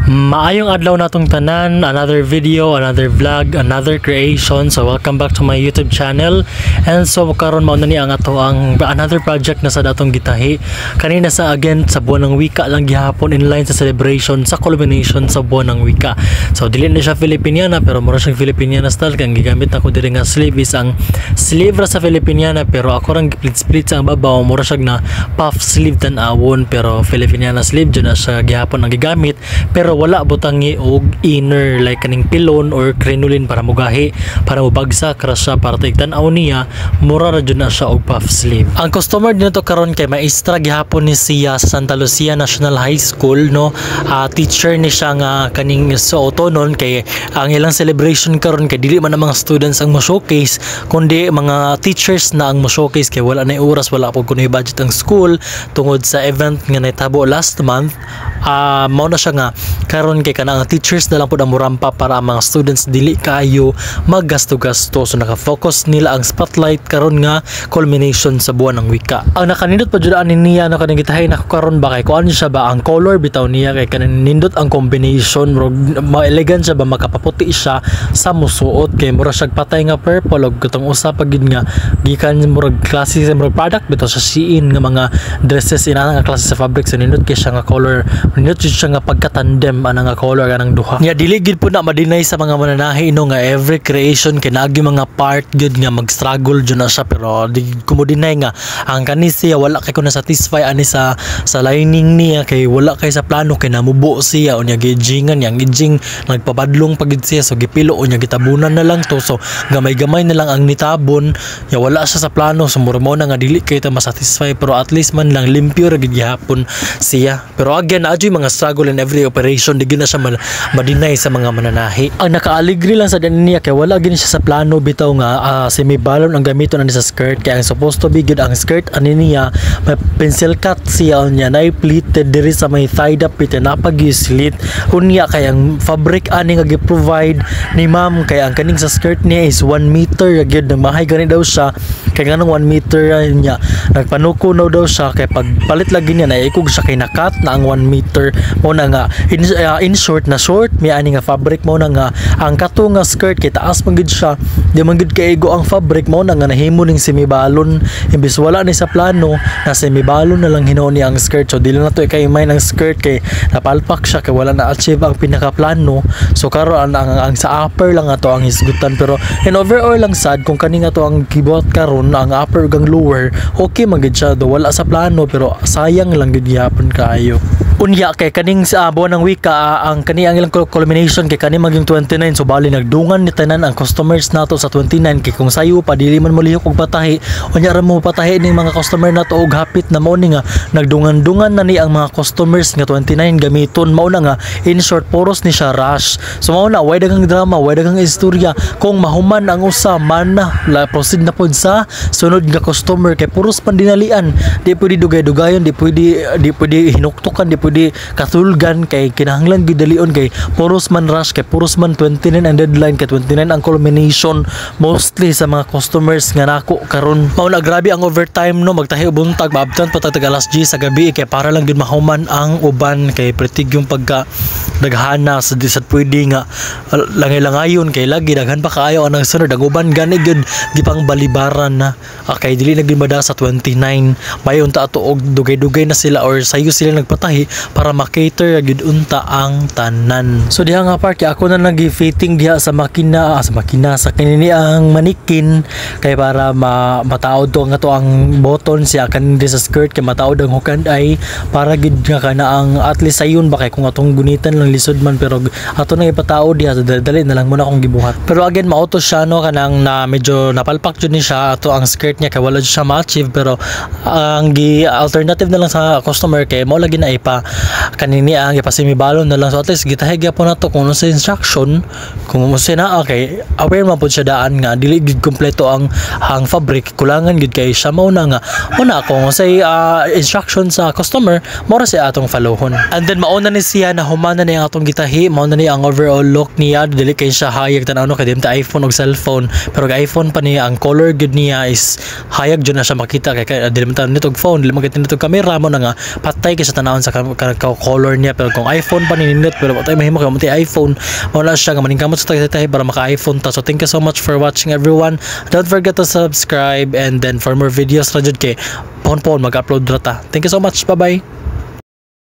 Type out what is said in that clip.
Maayong adlaw natong tanan, another video, another vlog, another creation. So welcome back to my YouTube channel. And so karon mao na ni ang ato ang another project na sa datong gitahi. Kanina sa again sa buwan ng wika lang gihapon in line sa celebration sa culmination sa buwan ng wika. So dili na siya Filipiniana pero mura siyang Filipiniana style kang gigamit ako diri nga sleeve is ang sleeve ra sa Filipiniana pero ako rang split sa babaw mura siya na puff sleeve tan-awon pero Filipiniana sleeve jud na siya gihapon ang gigamit pero wala butangi og inner like kaning pilon or crinolin para mugahi para mubagsak ra siya para tigtan-aw niya mura ra jud na siya og puff sleeve. Ang customer dito karon kay maestra gihapon ni siya sa Santa Lucia National High School no. Teacher ni siya nga kaning sa otonon kay ang ilang celebration karon kay dili man ang mga students ang mo-showcase kundi mga teachers na ang mo-showcase kay wala na oras wala pud kuno budget ang school tungod sa event nga nahitabo last month. Mao na siya nga karon kay kanang teachers na lang pud ang murampa para ang mga students dili kayo maggasto-gasto so naka-focus nila ang spotlight karon nga culmination sa buwan ng wika. Ang nakanindot pa jud ani niya no kanang gitahay nako karon ba kay kuan siya ba ang color bitaw niya kay kanang nindot ang combination ma-elegant siya ba makapaputi siya sa musuot kay mura siya patay nga purple og katong usa pa gid nga gikan murag klase sa murag product bitaw sa Shein nga mga dresses ina nga klase sa fabric so nindot kay siya nga color nindot siya nga pagka-tandem ana nga color kanang duha. Nya dili gid pud na madinay sa mga mananahi no nga every creation kay naagi mga part gid nga mag-struggle jud na siya pero di kumudinay nga ang kani siya wala kay kun na-satisfy ani sa lining niya kay wala kay sa plano kay namubo siya unya gijingan yang gijing nagpabadlong pagid siya so gipilo unya gitabunan na lang to so gamay-gamay na lang ang nitabon ya wala siya sa plano so mura mo na nga dili kay ta masatisfy pero at least man lang limpyo ra gid gihapon siya pero again adyo mga struggle in every operation di na siya madinay sa mga mananahi. Ang nakaaligri lang sa din niya kay wala gini siya sa plano bitaw nga semi-balon ang gamiton ani sa skirt kay ang supposed to be good ang skirt ani niya may pencil cut siya niya na pleated diri sa may thigh dapit na pag-slit unya kay ang fabric ani nga gi-provide ni ma'am kay ang kaning sa skirt niya is 1 meter gyud nang mahay gani daw siya kay nganong 1 meter niya nagpanuko na daw siya kay pagpalit lagi niya na ikog siya kay nakat na ang 1 meter mo na nga in short na short may ani nga fabric mo na nga ang kato nga skirt kay taas man gid siya di man gid kaigo ang fabric mo na nga nahimo ning semi-balon imbis wala ni sa plano na semi-balon na lang hinuon niya ang skirt so dili na to kay may ng skirt kay napalpak siya kay wala na achieve ang pinaka plano so karon ang sa upper lang ato ang hisgutan pero in overall lang sad kung kani nga to ang gibuhat karon ang upper ug ang lower okay man gid siya do wala sa plano pero sayang lang gid gyapon kaayo. Unya kay kaning sa buwan ng wika ang kani ang ilang culmination kay kani maging 29 so bali nagdungan ni tanan ang customers nato sa 29 kay kung sayo pa dili man molihok og patahi unya ra mo patahi ning mga customer nato og hapit na mao ni nga nagdungan-dungan na ni ang mga customers nga 29 gamiton mao na nga in short puros ni siya rush so mao na way daghang drama way daghang istorya kung mahuman ang usa man na proceed na pod sa sunod nga customer kay puros pandinalian di pwede dugay-dugayon di pwede hinuktukan di pwede katulgan kay kinahanglan gid dalion kay puros man rush kay puros man 29 ang deadline kay 29 ang culmination mostly sa mga customers nga nako karon mao na grabe ang overtime no magtahi buntag maabtan pa tag alas 10 sa gabi kay para lang gid mahuman ang uban kay pretig yung pagka daghana sa disat pwede nga langay-langayon kay lagi daghan pa kaayo ang sunod ang uban gani gid di pang balibaran na kay dili na gid mada sa 29 mayon ta ato og dugay-dugay na sila or sayo sila nagpatahi para makater gid unta ang tanan. So diha nga part ako na nagi-fitting diha sa makina sa kanini ang manikin kay para mataod to nga to ang button siya kanindi sa skirt kay mataod ang hukand ay para gid nga kana ang at least sayon ba kay kung atong gunitan lang lisod man pero ato nang ipataod diha dali na lang muna akong gibuhat. Pero again mauto siya no kanang na medyo napalpak jud ni siya ato ang skirt niya kay wala siya ma-achieve pero ang alternative na lang sa customer kay mao lagi na ipa kanini ang ipasimibalon na lang so at least gitahay gyapon nato kung ano sa instruction kung mo na okay aware man pud siya daan nga dili gid kompleto ang fabric kulangan gid kay siya mao na nga una kung say instruction sa customer mo ra siya atong followhon and then mauna ni siya na humana na ang atong gitahi mao na ni ang overall look niya dili kay siya hayag tan ano kay dimta iPhone og cellphone pero kay iPhone pa niya ang color gid niya is hayag jud na siya makita kay dili man tan nitog phone dili man kita nitog camera mo na nga patay kay sa tanawon sa color niya. Pero kung iPhone pa ninindot pero tayo mahimo kay mo iPhone wala siya nga maningkamot sa tayo para maka iPhone ta. So thank you so much for watching everyone. Don't forget to subscribe and then for more videos ra jud kay pon mag-upload ra ta. Thank you so much. Bye bye.